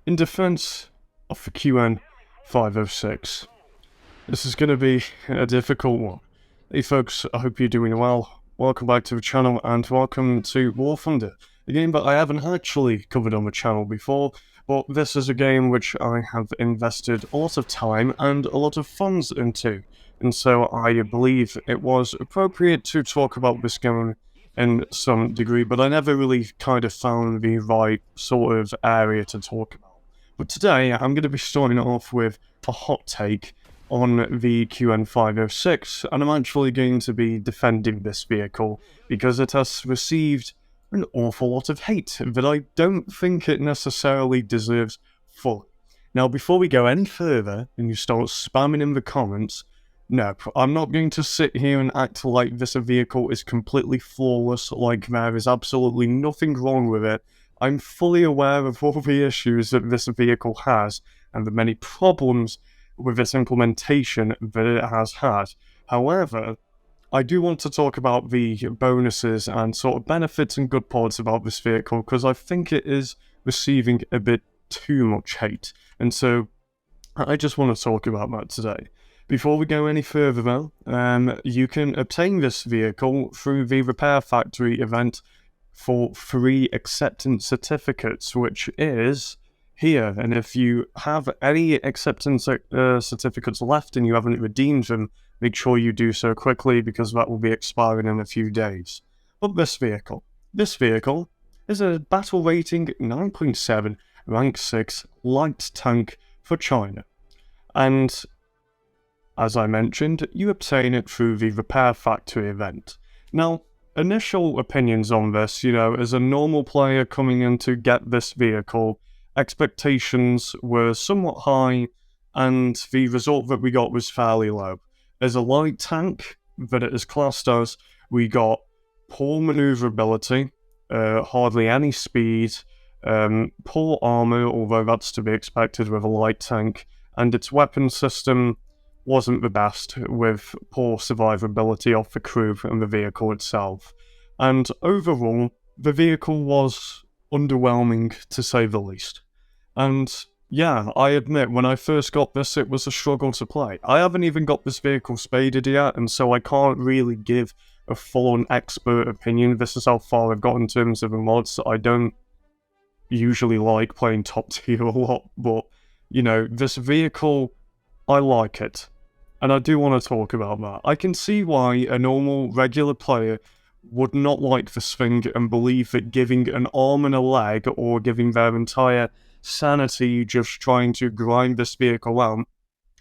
In defense of the QN506, this is going to be a difficult one. Hey folks, I hope you're doing well. Welcome back to the channel and welcome to War Thunder, a game that I haven't actually covered on the channel before, but this is a game which I have invested a lot of time and a lot of funds into, and so I believe it was appropriate to talk about this game in some degree, but I never really kind of found the right sort of area to talk about. But today I'm going to be starting off with a hot take on the QN506, and I'm actually going to be defending this vehicle because it has received an awful lot of hate that I don't think it necessarily deserves fully. Now, before we go any further and you start spamming in the comments, no, I'm not going to sit here and act like this vehicle is completely flawless, like there is absolutely nothing wrong with it. I'm fully aware of all the issues that this vehicle has and the many problems with its implementation that it has had. However, I do want to talk about the bonuses and sort of benefits and good parts about this vehicle because I think it is receiving a bit too much hate. And so I just want to talk about that today. Before we go any further though, you can obtain this vehicle through the Repair Factory event for free acceptance certificates, which is here. And if you have any acceptance certificates left and you haven't redeemed them, make sure you do so quickly because that will be expiring in a few days. But this vehicle is a battle rating 9.7 rank 6 light tank for China. And as I mentioned, you obtain it through the Repair Factory event. Now, initial opinions on this, as a normal player coming in to get this vehicle, expectations were somewhat high, and the result that we got was fairly low. As a light tank that it is classed as, we got poor maneuverability, hardly any speed, poor armor, although that's to be expected with a light tank, and its weapon system wasn't the best, with poor survivability of the crew and the vehicle itself. And overall, the vehicle was underwhelming, to say the least. And yeah, I admit, when I first got this, it was a struggle to play. I haven't even got this vehicle spaded yet, and so I can't really give a full-on expert opinion. This is how far I've got in terms of the mods. I don't usually like playing top tier a lot, but, this vehicle, I like it. And I do want to talk about that. I can see why a normal, regular player would not like this thing and believe that giving an arm and a leg or giving their entire sanity just trying to grind this vehicle out,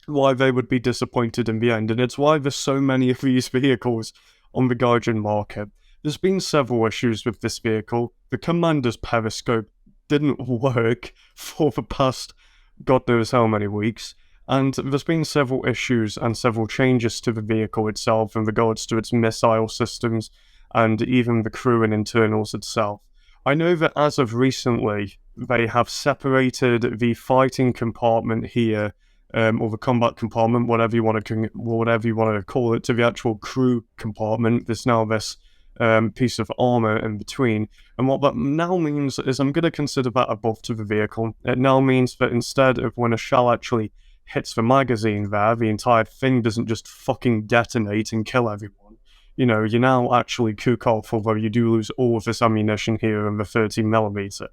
why they would be disappointed in the end. And it's why there's so many of these vehicles on the Gaijin market. There's been several issues with this vehicle. The commander's periscope didn't work for the past God knows how many weeks. And there's been several issues and several changes to the vehicle itself in regards to its missile systems and even the crew and internals itself. I know that as of recently, they have separated the fighting compartment here, or the combat compartment, whatever you want to call it, to the actual crew compartment. There's now this piece of armor in between, and what that now means is I'm going to consider that a buff to the vehicle. It now means that instead of when a shell actually hits the magazine there, the entire thing doesn't just fucking detonate and kill everyone. You now actually cook off, although you do lose all of this ammunition here in the 30mm.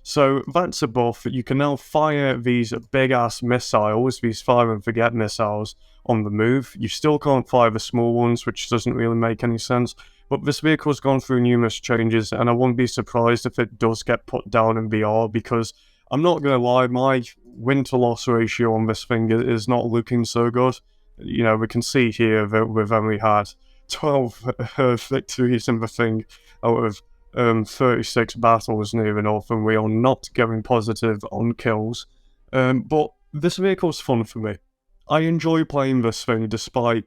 So that's a buff. You can now fire these big-ass missiles, these fire and forget missiles, on the move. You still can't fire the small ones, which doesn't really make any sense. But this vehicle's gone through numerous changes, and I wouldn't be surprised if it does get put down in VR, because I'm not going to lie, my win-to-loss ratio on this thing is not looking so good. We can see here that we've only had 12 victories in the thing out of 36 battles near enough, and we are not going positive on kills. But this vehicle's fun for me. I enjoy playing this thing despite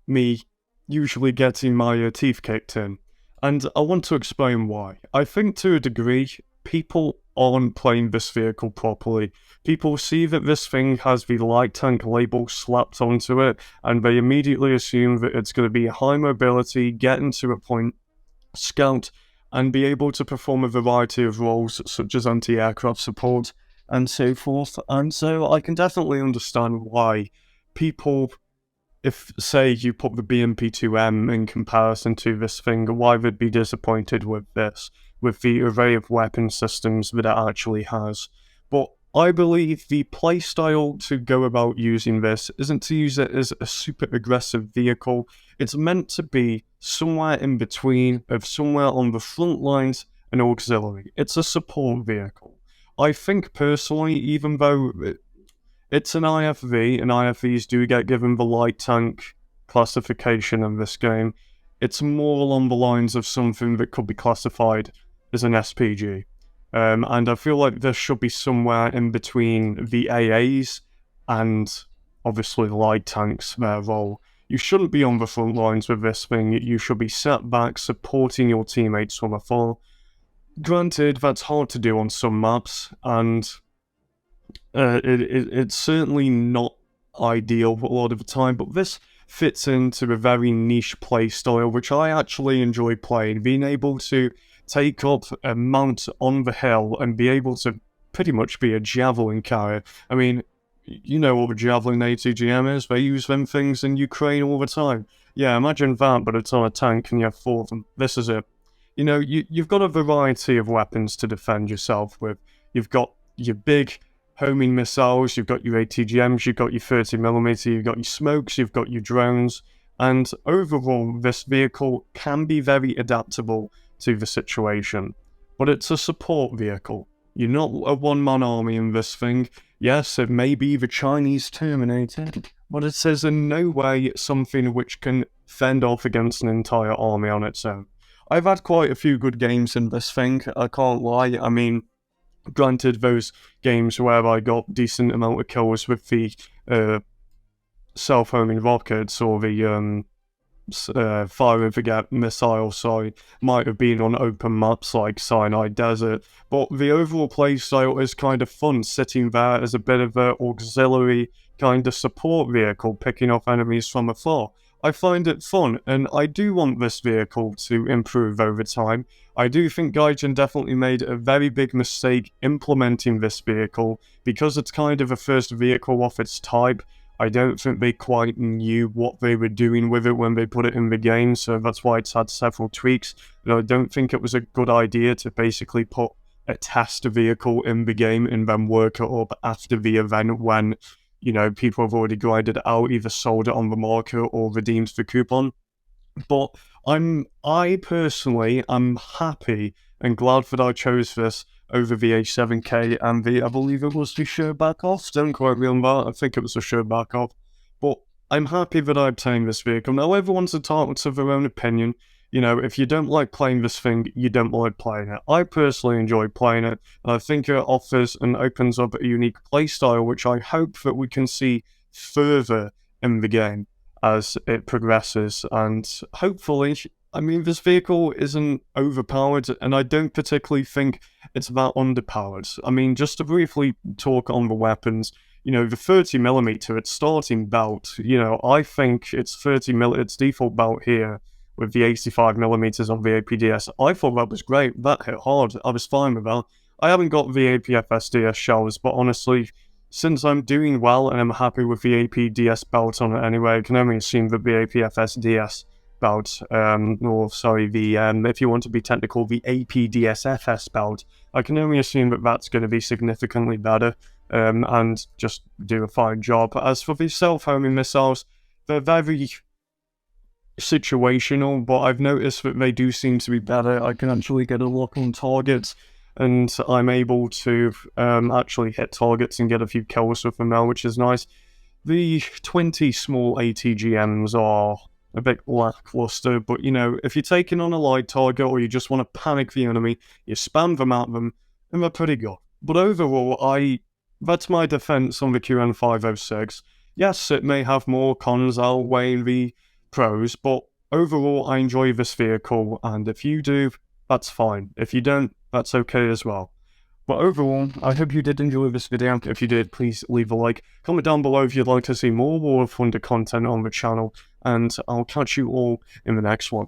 me usually getting my teeth kicked in. And I want to explain why. I think to a degree, people aren't playing this vehicle properly. People see that this thing has the light tank label slapped onto it, and they immediately assume that it's going to be high mobility, get into a point, scout, and be able to perform a variety of roles such as anti-aircraft support and so forth. And so I can definitely understand why people, if, say, you put the BMP2M in comparison to this thing, why they'd be disappointed with this, with the array of weapon systems that it actually has. But I believe the playstyle to go about using this isn't to use it as a super aggressive vehicle. It's meant to be somewhere in between, of somewhere on the front lines and auxiliary. It's a support vehicle. I think personally, even though it's an IFV, and IFVs do get given the light tank classification in this game, it's more along the lines of something that could be classified as an SPG. And I feel like this should be somewhere in between the AAs and obviously light tanks, their role. You shouldn't be on the front lines with this thing, you should be sat back supporting your teammates from afar. Granted, that's hard to do on some maps, and it's certainly not ideal a lot of the time, but this fits into a very niche play style, which I actually enjoy playing. Being able to take up a mount on the hill and be able to pretty much be a javelin carrier. I mean, you know what a javelin ATGM is? They use them things in Ukraine all the time. Yeah, imagine that, but it's on a tank and you have 4 of them. This is it. You know, you've got a variety of weapons to defend yourself with. You've got your big homing missiles, you've got your ATGMs, you've got your 30mm, you've got your smokes, you've got your drones, and overall this vehicle can be very adaptable to the situation. But it's a support vehicle. You're not a one-man army in this thing. Yes, it may be the Chinese Terminator, but it is in no way something which can fend off against an entire army on its own. I've had quite a few good games in this thing, I can't lie. I mean, granted, those games where I got decent amount of kills with the self-homing rockets or the fire and forget missile side might have been on open maps like Sinai Desert, but the overall playstyle is kind of fun, sitting there as a bit of an auxiliary kind of support vehicle, picking off enemies from afar. I find it fun, and I do want this vehicle to improve over time. I do think Gaijin definitely made a very big mistake implementing this vehicle, because it's kind of a first vehicle of its type. I don't think they quite knew what they were doing with it when they put it in the game, so that's why it's had several tweaks. And I don't think it was a good idea to basically put a test vehicle in the game and then work it up after the event when, you know, people have already grinded it out, either sold it on the market or redeemed the coupon. But I personally am happy and glad that I chose this over the A7K and I believe it was the Sherback-off. Don't quote me on that, I think it was the Sherback-off. But I'm happy that I obtained this vehicle. Now, everyone's entitled to their own opinion. You know, if you don't like playing this thing, you don't like playing it. I personally enjoy playing it, and I think it offers and opens up a unique playstyle, which I hope that we can see further in the game as it progresses. And hopefully, I mean, this vehicle isn't overpowered, and I don't particularly think it's that underpowered. I mean, just to briefly talk on the weapons, you know, the 30mm, its starting belt, you know, I think its 30mm, its default belt here, with the 85mm on the APDS, I thought that was great. That hit hard. I was fine with that. I haven't got the APFSDS shells, but honestly, since I'm doing well and I'm happy with the APDS belt on it anyway, I can only assume that the APFSDS belt, or sorry, the, if you want to be technical, the APDSFS belt, I can only assume that that's going to be significantly better, and just do a fine job. As for the self-homing missiles, they're very situational, but I've noticed that they do seem to be better. I can actually get a lock on targets, and I'm able to actually hit targets and get a few kills with them now, which is nice. The 20 small ATGMs are a bit lackluster, but you know, if you're taking on a light target or you just want to panic the enemy, you spam them at them, and they're pretty good. But overall, that's my defense on the QN506. Yes, it may have more cons outweighing the pros, but overall I enjoy this vehicle, and if you do, that's fine. If you don't, that's okay as well. But overall, I hope you did enjoy this video. If you did, please leave a like. Comment down below if you'd like to see more War of Thunder content on the channel, and I'll catch you all in the next one.